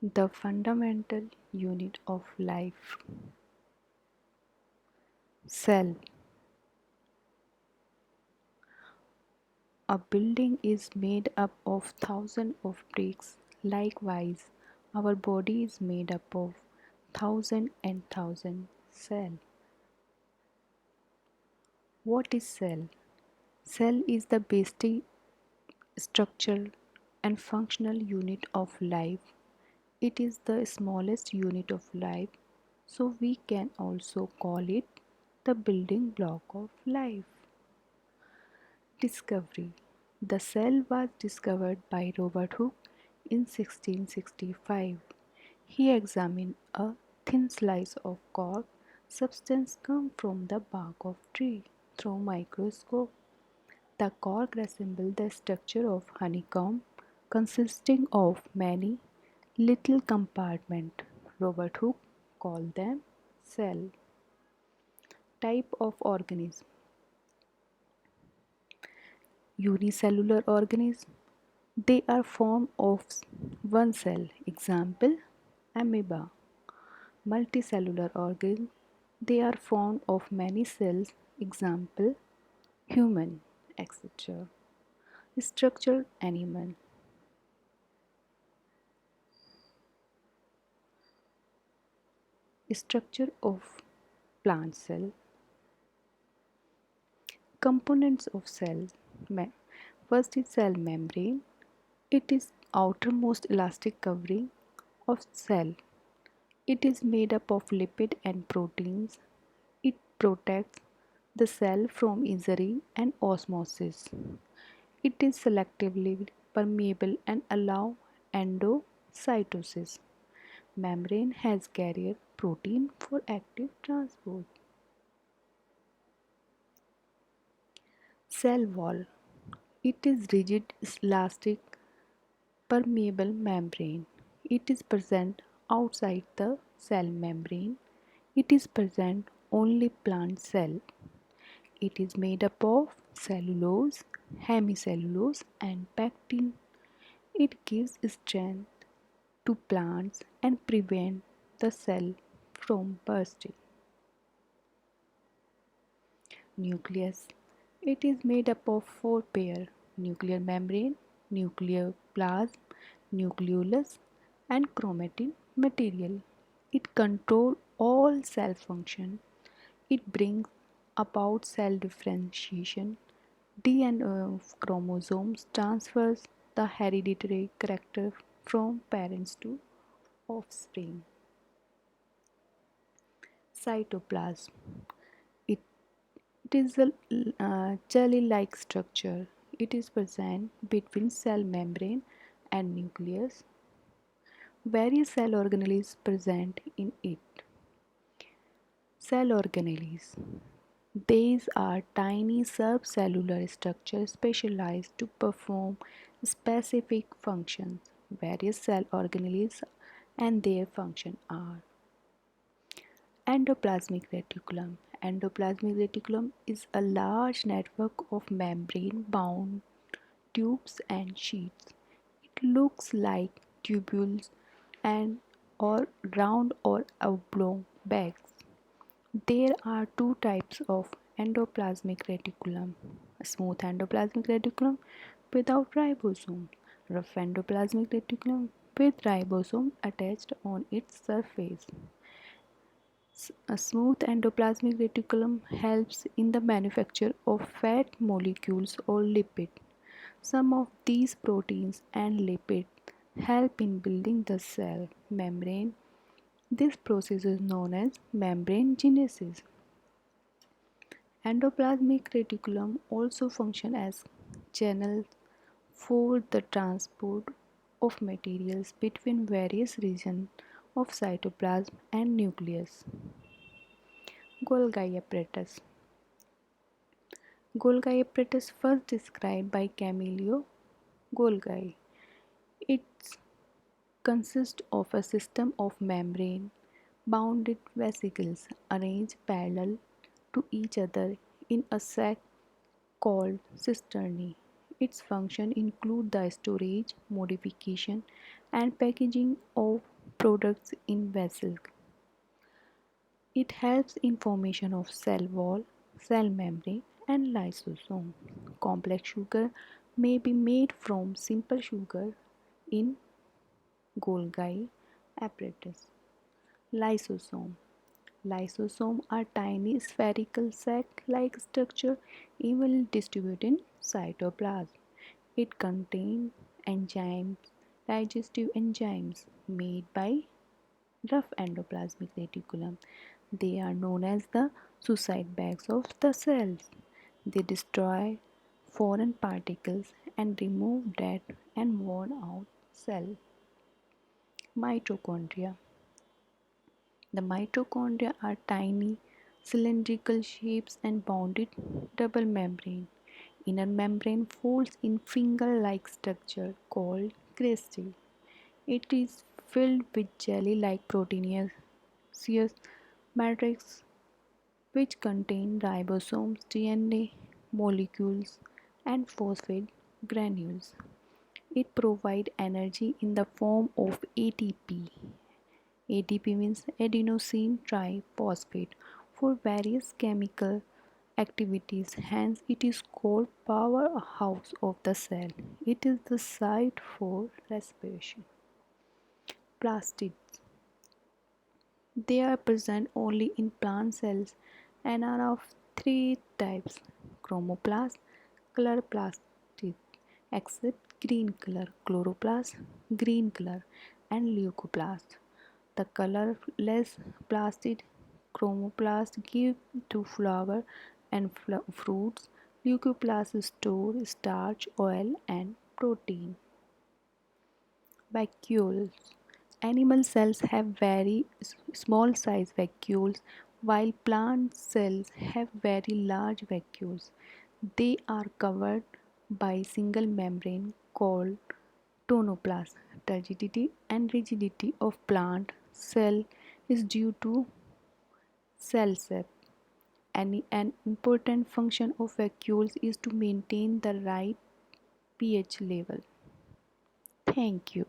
The fundamental unit of life. Cell. A building is made up of thousands of bricks. Likewise, our body is made up of thousand and thousand cells. What is cell? Cell is the basic structural and functional unit of life. It is the smallest unit of life, so we can also call it the building block of life. Discovery. The cell was discovered by Robert Hooke in 1665. He examined a thin slice of cork substance come from the bark of tree through microscope. The cork resembled the structure of honeycomb, consisting of many little compartments. Robert Hooke called them cell. Type of organism. Unicellular organism. They are formed of one cell. Example, amoeba. Multicellular organism. They are formed of many cells. Example, human, etc. Structured animal. Structure of plant cell. Components of cell. First is cell membrane. It is outermost elastic covering of cell. It is made up of lipid and proteins. It protects the cell from injury and osmosis. It is selectively permeable and allow endocytosis. Membrane has carrier protein for active transport. Cell wall. It is rigid, elastic, permeable membrane. It is present outside the cell membrane. It is present only plant cell. It is made up of cellulose, hemicellulose and pectin. It gives strength to plants and prevent the cell from bursting. Nucleus. It is made up of four pair: nuclear membrane, nuclear plasm, nucleolus and chromatin material. It controls all cell function. It brings about cell differentiation. DNA of chromosomes transfers the hereditary character from parents to offspring. Cytoplasm. It, it is a jelly-like structure. It is present between cell membrane and nucleus. Various cell organelles present in it. Cell organelles. These are tiny subcellular structures specialized to perform specific functions. Various cell organelles and their function are: endoplasmic reticulum. Endoplasmic reticulum is a large network of membrane-bound tubes and sheets. It looks like tubules and or round or oblong bags. There are two types of endoplasmic reticulum: smooth endoplasmic reticulum without ribosome, rough endoplasmic reticulum with ribosome attached on its surface. A smooth endoplasmic reticulum helps in the manufacture of fat molecules or lipids. Some of these proteins and lipids help in building the cell membrane. This process is known as membrane genesis. Endoplasmic reticulum also function as channels for the transport of materials between various regions of cytoplasm and nucleus. Golgi apparatus. Golgi apparatus first described by Camillo Golgi. It consists of a system of membrane bounded vesicles arranged parallel to each other in a sac called cisternae. Its function include the storage, modification and packaging of products in vessels. It helps in formation of cell wall, cell membrane and lysosome. Complex sugar may be made from simple sugar in Golgi apparatus. Lysosome. Lysosomes are tiny spherical sac-like structure evenly distributed in cytoplasm. It contains enzymes, digestive enzymes made by rough endoplasmic reticulum. They are known as the suicide bags of the cells. They destroy foreign particles and remove dead and worn out cells. Mitochondria. The mitochondria are tiny cylindrical shapes and bounded double membrane. Inner membrane folds in finger-like structure called cristae. It is filled with jelly-like proteinaceous matrix which contain ribosomes, DNA molecules, and phosphate granules. It provides energy in the form of ATP. ATP means adenosine triphosphate for various chemical activities, hence it is called powerhouse of the cell. It is the site for respiration. Plastids. They are present only in plant cells and are of three types: chromoplast, coloroplast, except green color, chloroplast, green color, and leucoplast. The colorless plastid chromoplast give to flower and fruits. Leucoplast store starch, oil, and protein. Vacuoles. Animal cells have very small size vacuoles while plant cells have very large vacuoles. They are covered by single membrane called tonoplast. Turgidity and rigidity of plant cell is due to cell shape. An important function of vacuoles is to maintain the right pH level. Thank you.